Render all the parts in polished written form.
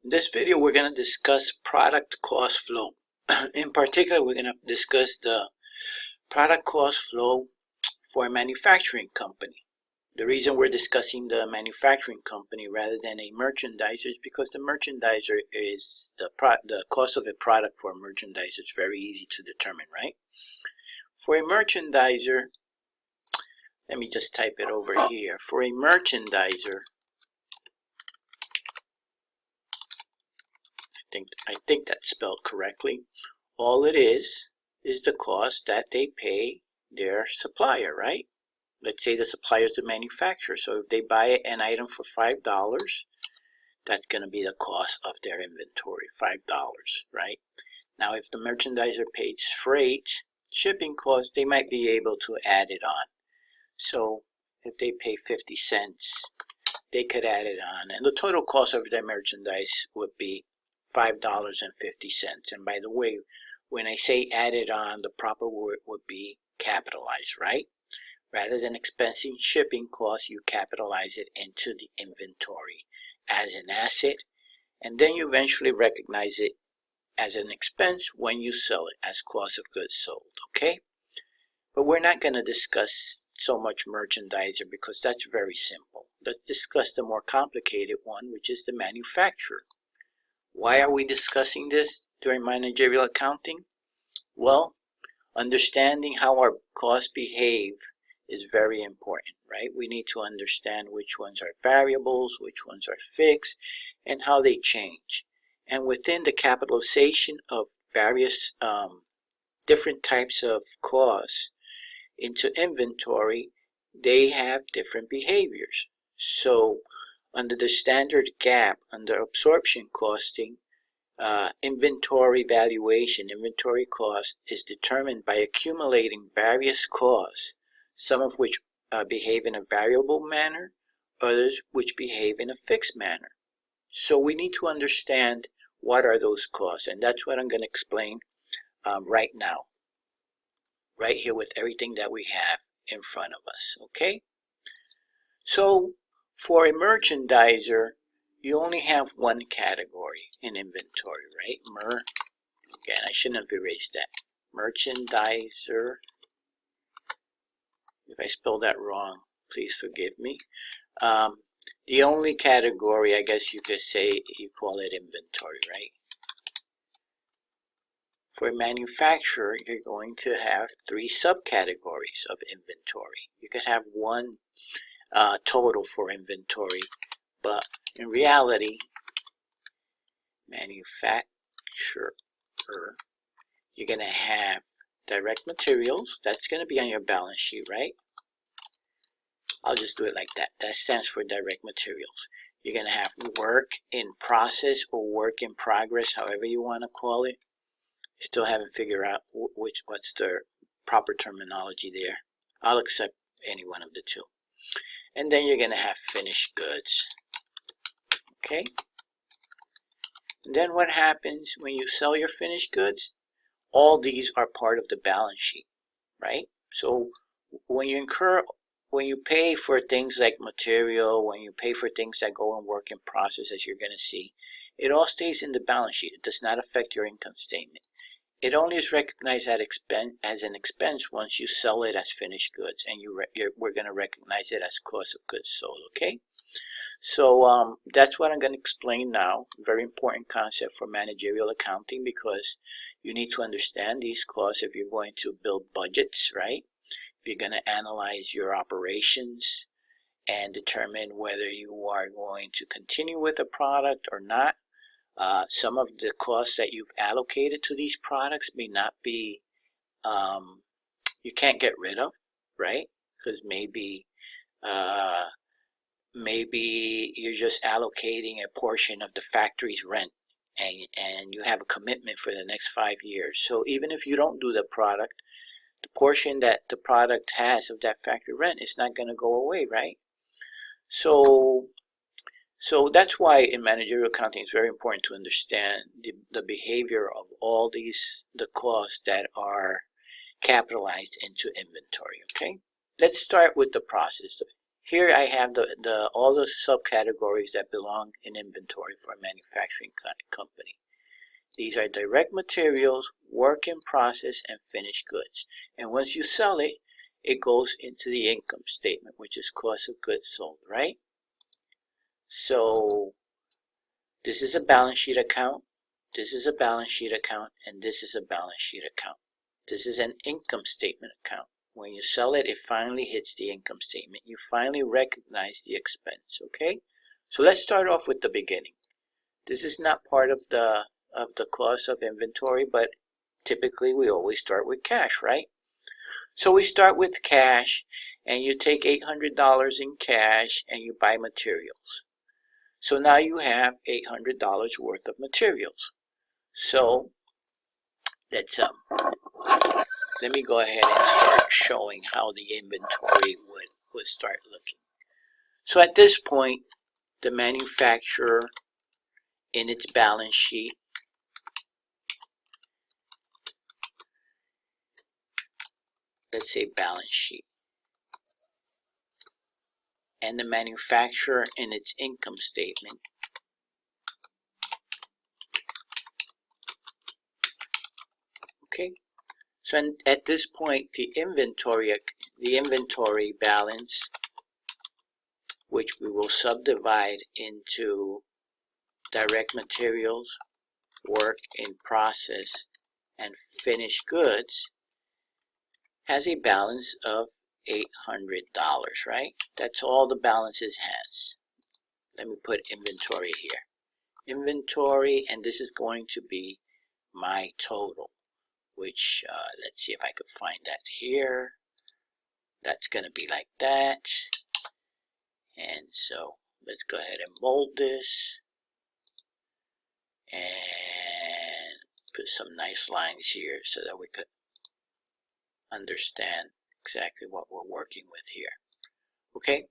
In this video, we're going to discuss product cost flow. In particular, we're going to discuss the product cost flow for a manufacturing company. The reason we're discussing the manufacturing company rather than a merchandiser is because the merchandiser is the cost of a product for a merchandiser is very easy to determine, right? For a merchandiser, let me just type it over here. For a merchandiser, I think that's spelled correctly. All it is the cost that they pay their supplier, right? Let's say the supplier is the manufacturer. So if they buy an item for $5, that's going to be the cost of their inventory, $5, right? Now, if the merchandiser pays freight, shipping costs, they might be able to add it on. So if they pay 50 cents, they could add it on. And the total cost of their merchandise would be $5.50. And by the way, when I say added on, the proper word would be capitalized, right? Rather than expensing shipping costs, you capitalize it into the inventory as an asset, and then you eventually recognize it as an expense when you sell it as cost of goods sold, okay? But we're not going to discuss so much merchandiser because that's very simple. Let's discuss the more complicated one, which is the manufacturer. Why are we discussing this during managerial accounting? Well, understanding how our costs behave is very important, right? We need to understand which ones are variables, which ones are fixed, and how they change. And within the capitalization of various different types of costs into inventory, they have different behaviors. So under the standard GAAP, under absorption costing, inventory valuation, inventory cost is determined by accumulating various costs, some of which behave in a variable manner, others which behave in a fixed manner. So we need to understand what are those costs, and that's what I'm going to explain right now, right here with everything that we have in front of us, okay? So for a merchandiser, you only have one category in inventory, right? Again, I shouldn't have erased that. Merchandiser. If I spelled that wrong, please forgive me. The only category, I guess you could say, you call it inventory, right? For a manufacturer, you're going to have 3 subcategories of inventory. You could have one total for inventory, but in reality, manufacturer, you're going to have direct materials. That's going to be on your balance sheet, right? I'll just do it like that. That stands for direct materials. You're going to have work in process or work in progress, however you want to call it. Still haven't figured out what's the proper terminology there. I'll accept any one of the two. And then you're going to have finished goods. Okay? And then what happens when you sell your finished goods? All these are part of the balance sheet, right? So when you pay for things like material, when you pay for things that go in work in process, as you're going to see, it all stays in the balance sheet. It does not affect your income statement. It only is recognized as an expense once you sell it as finished goods, and we're going to recognize it as cost of goods sold, okay? So that's what I'm going to explain now. Very important concept for managerial accounting because you need to understand these costs if you're going to build budgets, right? If you're going to analyze your operations and determine whether you are going to continue with a product or not. Some of the costs that you've allocated to these products may not be, you can't get rid of, right? Because maybe you're just allocating a portion of the factory's rent and you have a commitment for the next 5 years. So even if you don't do the product, the portion that the product has of that factory rent is not going to go away, right? So that's why in managerial accounting it's very important to understand the behavior of all the costs that are capitalized into inventory, okay? Let's start with the process. here I have all the subcategories that belong in inventory for a manufacturing company. These are direct materials, work in process, and finished goods. And once you sell it, it goes into the income statement, which is cost of goods sold, right? So this is a balance sheet account, this is a balance sheet account, and this is a balance sheet account. This is an income statement account. When you sell it, it finally hits the income statement. You finally recognize the expense, okay? So let's start off with the beginning. This is not part of the cost of inventory, but typically we always start with cash, right? So we start with cash, and you take $800 in cash and you buy materials. So now you have $800 worth of materials. So let's let me go ahead and start showing how the inventory would start looking. So at this point, the manufacturer in its balance sheet let's say balance sheet, and the manufacturer in its income statement okay. So at this point, the inventory balance, which we will subdivide into direct materials, work in process, and finished goods, has a balance of $800, right? That's all the balances has. Let me put inventory here. Inventory, and this is going to be my total, which let's see if I could find that here. That's going to be like that. And so let's go ahead and bold this and put some nice lines here so that we could understand exactly what we're working with here. Okay,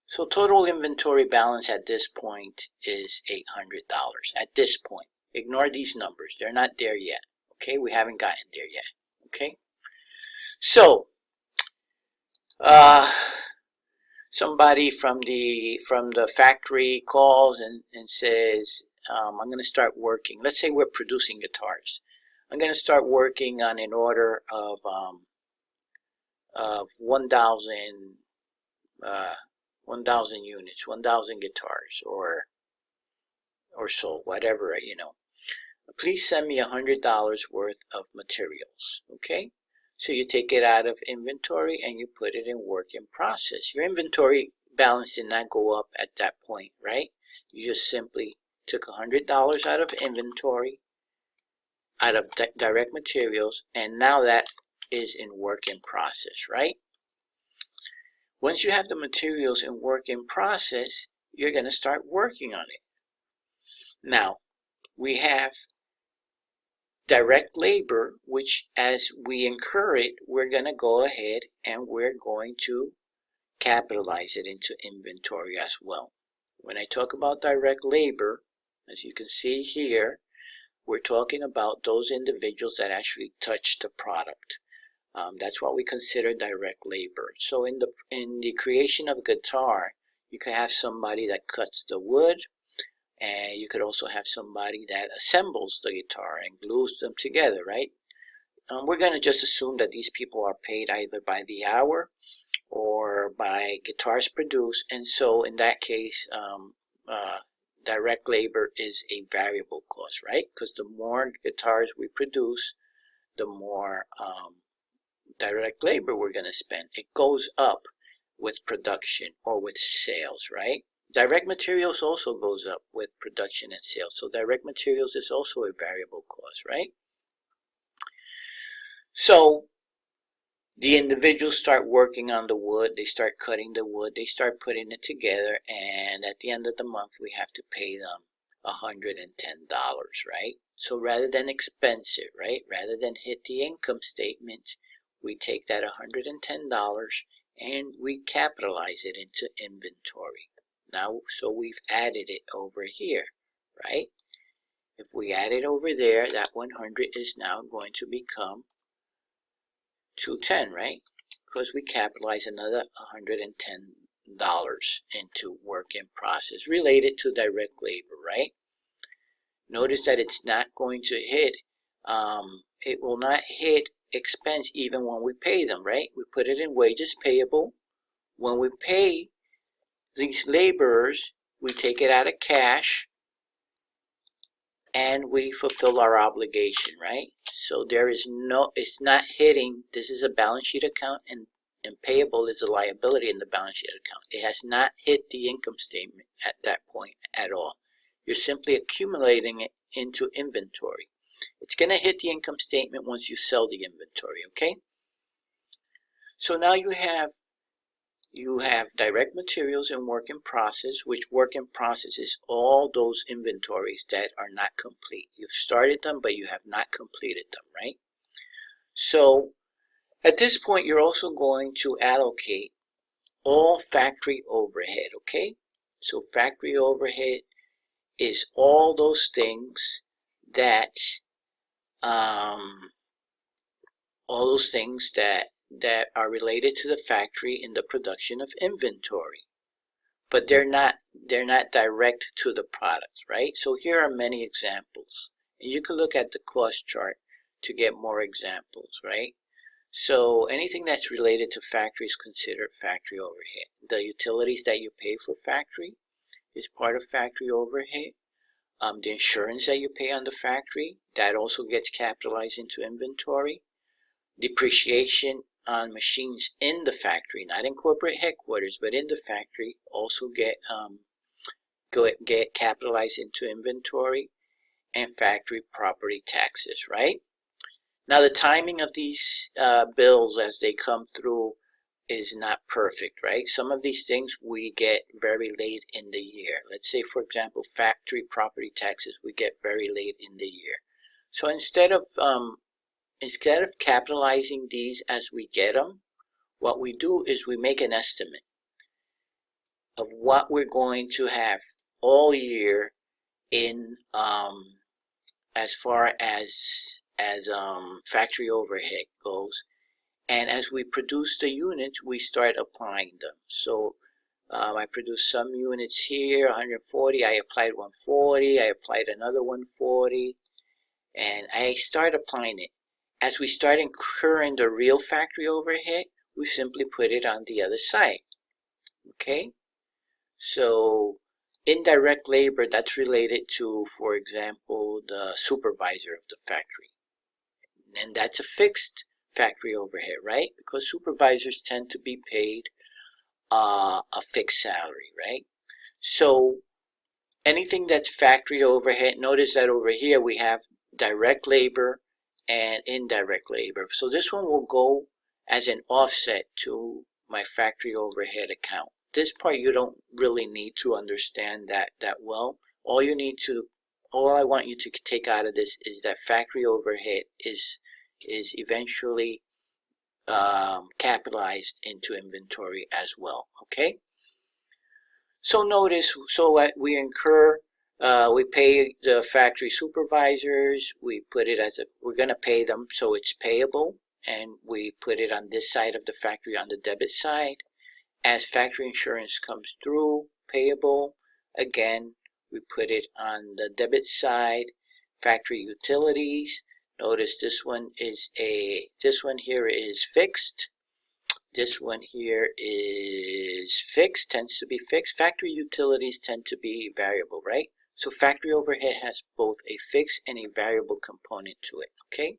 so total inventory balance at this point is $800 at this point. Ignore these numbers, they're not there yet. Okay, we haven't gotten there yet. Okay, so somebody from the factory calls and says, I'm going to start working. Let's say we're producing guitars. I'm going to start working on an order of 1,000 units, 1,000 guitars, or so, whatever, you know. Please send me $100 worth of materials. Okay, so you take it out of inventory and you put it in work in process. Your inventory balance did not go up at that point, right? You just simply took $100 out of inventory, out of direct materials, and now that is in work in process, right? Once you have the materials in work in process, you're going to start working on it. Now, we have direct labor, which as we incur it, we're going to go ahead and we're going to capitalize it into inventory as well. When I talk about direct labor, as you can see here, we're talking about those individuals that actually touch the product. That's what we consider direct labor. So in the creation of a guitar, you can have somebody that cuts the wood, and you could also have somebody that assembles the guitar and glues them together, right? We're going to just assume that these people are paid either by the hour or by guitars produced, and so in that case, direct labor is a variable cost, right? Because the more guitars we produce, the more direct labor we're going to spend. It goes up with production or with sales, right? Direct materials also goes up with production and sales. So direct materials is also a variable cost, right? So the individuals start working on the wood, they start cutting the wood, they start putting it together, and at the end of the month we have to pay them $110, right? So rather than expense it, right? Rather than hit the income statement, we take that $110 and we capitalize it into inventory. Now, so we've added it over here, right? If we add it over there, that 100 is now going to become 210, right? Because we capitalize another $110 into work in process related to direct labor, right? Notice that it's not going to hit, it will not hit expense even when we pay them, right? We put it in wages payable. When we pay these laborers, we take it out of cash and we fulfill our obligation, right? So there is no, it's not hitting, this is a balance sheet account, and payable is a liability in the balance sheet account. It has not hit the income statement at that point at all. You're simply accumulating it into inventory. It's going to hit the income statement once you sell the inventory, okay? So now you have direct materials and work in process, which work in process is all those inventories that are not complete. You've started them, but you have not completed them, right? So at this point, you're also going to allocate all factory overhead, okay? So factory overhead is all those things that are related to the factory in the production of inventory, but they're not direct to the product, right? So here are many examples, and you can look at the cost chart to get more examples, right? So anything that's related to factory is considered factory overhead. The utilities that you pay for factory is part of factory overhead. The insurance that you pay on the factory, that also gets capitalized into inventory. Depreciation on machines in the factory, not in corporate headquarters, but in the factory, also get capitalized into inventory. And factory property taxes, right? Now the timing of these bills as they come through is not perfect, right? Some of these things we get very late in the year. Let's say, for example, factory property taxes we get very late in the year. So instead of capitalizing these as we get them, what we do is we make an estimate of what we're going to have all year in as far as factory overhead goes, and as we produce the units, we start applying them. So I produced some units here, 140, I applied 140, I applied another 140, and I start applying it. As we start incurring the real factory overhead, we simply put it on the other side, okay? So indirect labor, that's related to, for example, the supervisor of the factory. And that's a fixed factory overhead, right? Because supervisors tend to be paid a fixed salary, right? So anything that's factory overhead, notice that over here we have direct labor and indirect labor. So this one will go as an offset to my factory overhead account. This part you don't really need to understand that well. All I want you to take out of this is that factory overhead is eventually capitalized into inventory as well, okay? So notice, we incur, we pay the factory supervisors, we put it as we're going to pay them, so it's payable, and we put it on this side of the factory on the debit side. As factory insurance comes through, payable, again, we put it on the debit side. Factory utilities, notice this one here is fixed. This one here is fixed, tends to be fixed. Factory utilities tend to be variable, right? So factory overhead has both a fixed and a variable component to it, okay?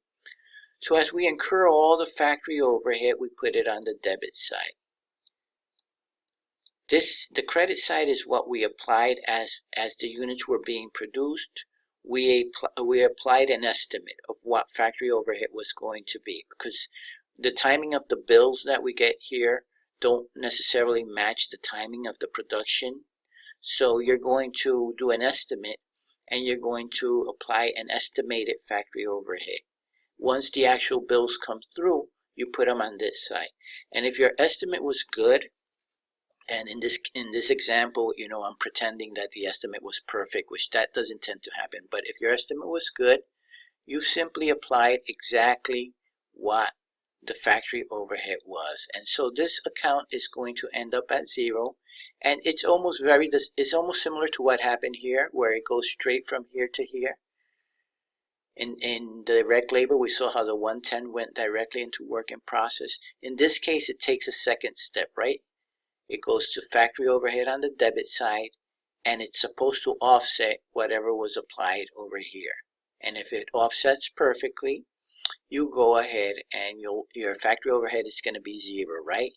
So as we incur all the factory overhead, we put it on the debit side. The credit side is what we applied as the units were being produced. We applied an estimate of what factory overhead was going to be, because the timing of the bills that we get here don't necessarily match the timing of the production. So you're going to do an estimate, and you're going to apply an estimated factory overhead. Once the actual bills come through, you put them on this side. And if your estimate was good, and in this example, I'm pretending that the estimate was perfect, which that doesn't tend to happen. But if your estimate was good, you simply applied exactly what the factory overhead was. And so this account is going to end up at 0. And it's almost similar to what happened here, where it goes straight from here to here. In the direct labor, we saw how the 110 went directly into work in process. In this case, it takes a second step, right? It goes to factory overhead on the debit side, and it's supposed to offset whatever was applied over here. And if it offsets perfectly, you go ahead and your factory overhead is going to be 0, right?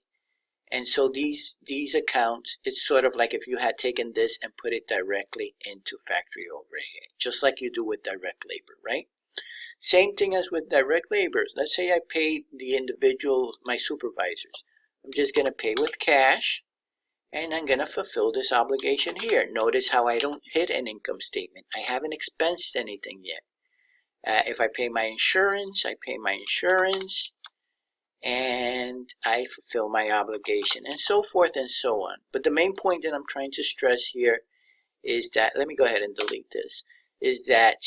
And so these accounts, it's sort of like if you had taken this and put it directly into factory overhead, just like you do with direct labor, right? Same thing as with direct labor. Let's say I paid the individual, my supervisors. I'm just going to pay with cash, and I'm going to fulfill this obligation here. Notice how I don't hit an income statement. I haven't expensed anything yet. If I pay my insurance, I pay my insurance, and I fulfill my obligation, and so forth and so on. But the main point that I'm trying to stress here is that, let me go ahead and delete this, is that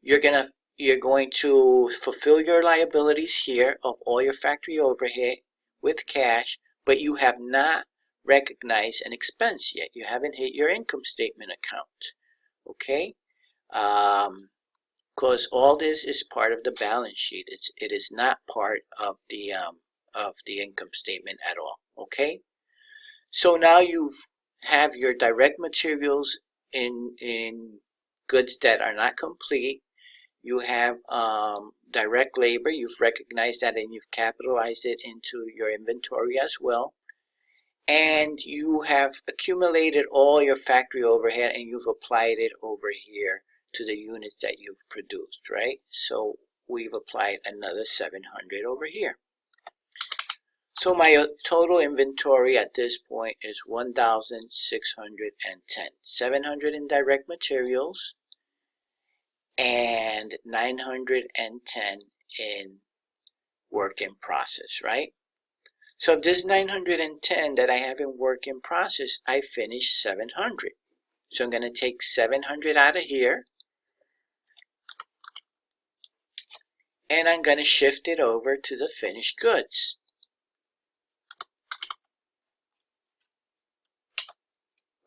you're going to fulfill your liabilities here of all your factory overhead with cash, but you have not recognized an expense yet. You haven't hit your income statement account, okay? Because all this is part of the balance sheet. It is not part of the income statement at all. Okay. So now you have your direct materials in goods that are not complete. You have direct labor. You've recognized that and you've capitalized it into your inventory as well. And you have accumulated all your factory overhead and you've applied it over here to the units that you've produced, right? So we've applied another 700 over here. So my total inventory at this point is 1,610. 700 in direct materials and 910 in work in process, right? So of this 910 that I have in work in process, I finished 700. So I'm going to take 700 out of here, and I'm going to shift it over to the finished goods.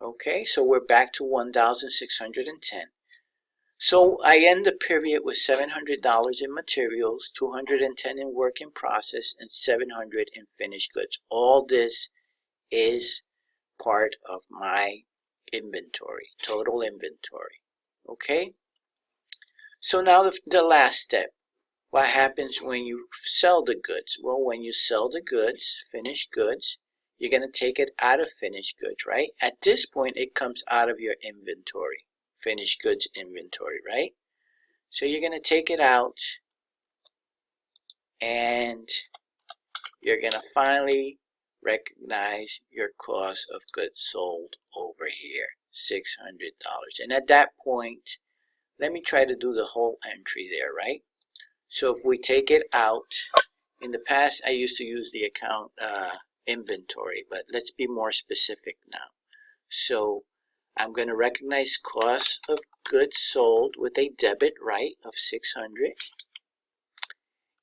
Okay, so we're back to 1,610. So I end the period with $700 in materials, 210 in work in process, and 700 in finished goods. All this is part of my inventory, total inventory. Okay, so now the last step. What happens when you sell the goods? Well, when you sell the goods, finished goods, you're going to take it out of finished goods, right? At this point, it comes out of your inventory, finished goods inventory, right? So you're going to take it out, and you're going to finally recognize your cost of goods sold over here, $600. And at that point, let me try to do the whole entry there, right? So if we take it out, in the past I used to use the account inventory, but let's be more specific now. So I'm going to recognize cost of goods sold with a debit, right, of 600.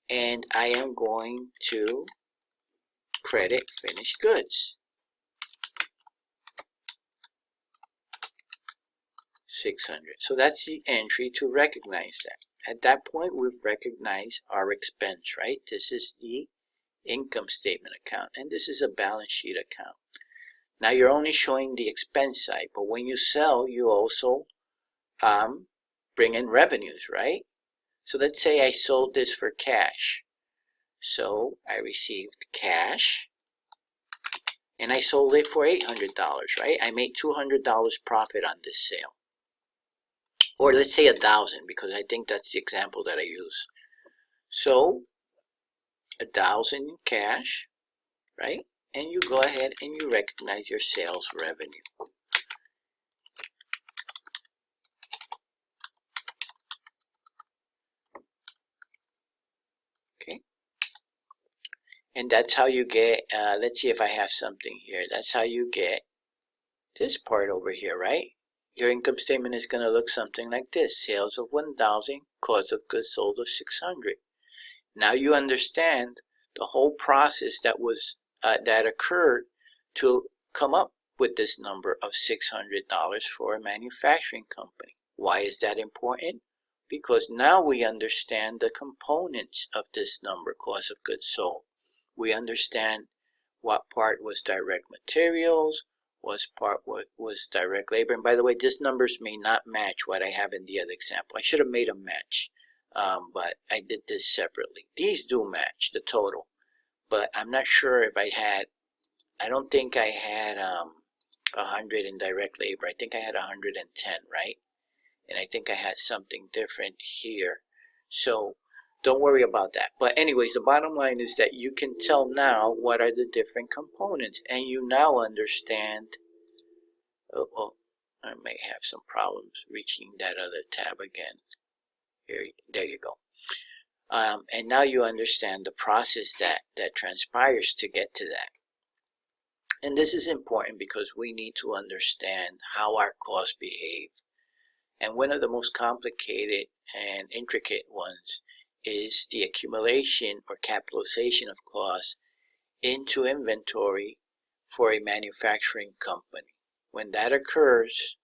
And I am going to credit finished goods. 600. So that's the entry to recognize that. At that point, we've recognized our expense, right? This is the income statement account, and this is a balance sheet account. Now you're only showing the expense side, but when you sell, you also bring in revenues, right? So let's say I sold this for cash. So I received cash, and I sold it for $800, right? I made $200 profit on this sale. Or let's say 1,000, because I think that's the example that I use. So 1,000 in cash, right? And you go ahead and you recognize your sales revenue. Okay. And that's how you get, let's see if I have something here. That's how you get this part over here, right? Your income statement is going to look something like this. Sales of 1,000, cost of goods sold of 600. Now you understand the whole process that occurred to come up with this number of $600 for a manufacturing company. Why is that important? Because now we understand the components of this number, cost of goods sold. We understand what part was direct materials, what part was direct labor. And by the way, these numbers may not match what I have in the other example. I should have made them match, but I did this separately. These do match the total, but I'm not sure if I don't think I had 100 in direct labor. I think I had 110, right? And I think I had something different here. So don't worry about that. But anyways, the bottom line is that you can tell now what are the different components, and you now understand. Oh, I may have some problems reaching that other tab again. There you go. And now you understand the process that transpires to get to that. And this is important because we need to understand how our costs behave. And one of the most complicated and intricate ones is the accumulation or capitalization of costs into inventory for a manufacturing company. When that occurs,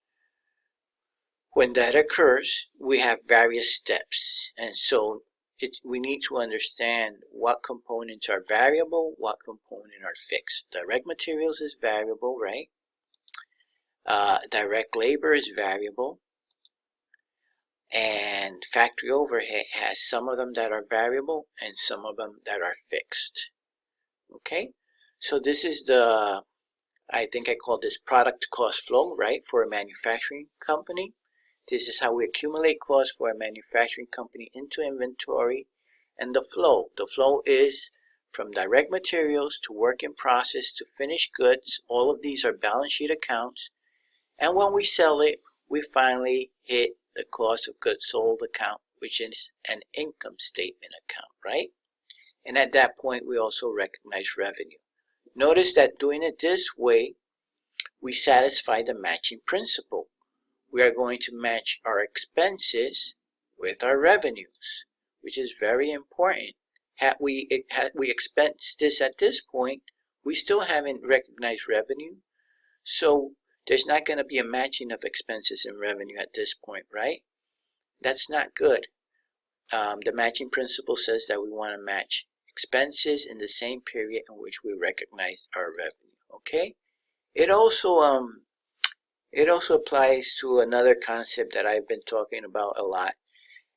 we have various steps. And so we need to understand what components are variable, what components are fixed. Direct materials is variable, right? Direct labor is variable. And factory overhead has some of them that are variable and some of them that are fixed. Okay, so this is I think I call this product cost flow, right, for a manufacturing company. This is how we accumulate costs for a manufacturing company into inventory. And the flow is from direct materials to work in process to finished goods. All of these are balance sheet accounts. And when we sell it, we finally hit the cost of goods sold account, which is an income statement account, right? And at that point, we also recognize revenue. Notice that doing it this way, we satisfy the matching principle. We are going to match our expenses with our revenues, which is very important. Had we expensed this at this point, we still haven't recognized revenue. So there's not going to be a matching of expenses and revenue at this point, right? That's not good. The matching principle says that we want to match expenses in the same period in which we recognize our revenue. Okay. It also applies to another concept that I've been talking about a lot,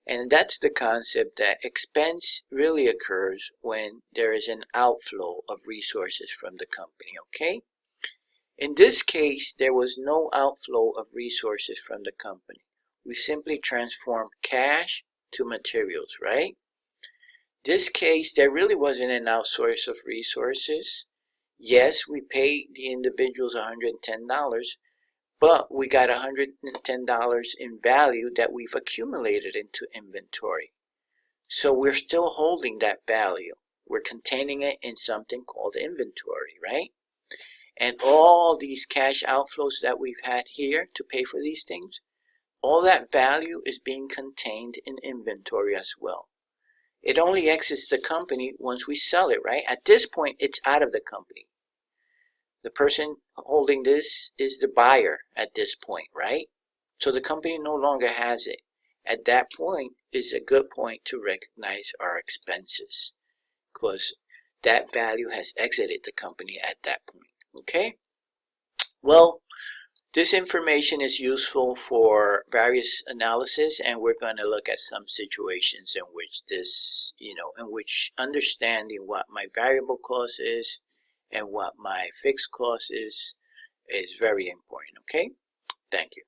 and that's the concept that expense really occurs when there is an outflow of resources from the company. Okay. In this case, there was no outflow of resources from the company. We simply transformed cash to materials, right? This case, there really wasn't an outsource of resources. Yes, we paid the individuals $110, but we got $110 in value that we've accumulated into inventory. So we're still holding that value. We're containing it in something called inventory, right? And all these cash outflows that we've had here to pay for these things, all that value is being contained in inventory as well. It only exits the company once we sell it, right? At this point, it's out of the company. The person holding this is the buyer at this point, right? So the company no longer has it. At that point is a good point to recognize our expenses, because that value has exited the company at that point. Okay, well, this information is useful for various analysis, and we're going to look at some situations in which in which understanding what my variable cost is and what my fixed cost is very important. Okay, thank you.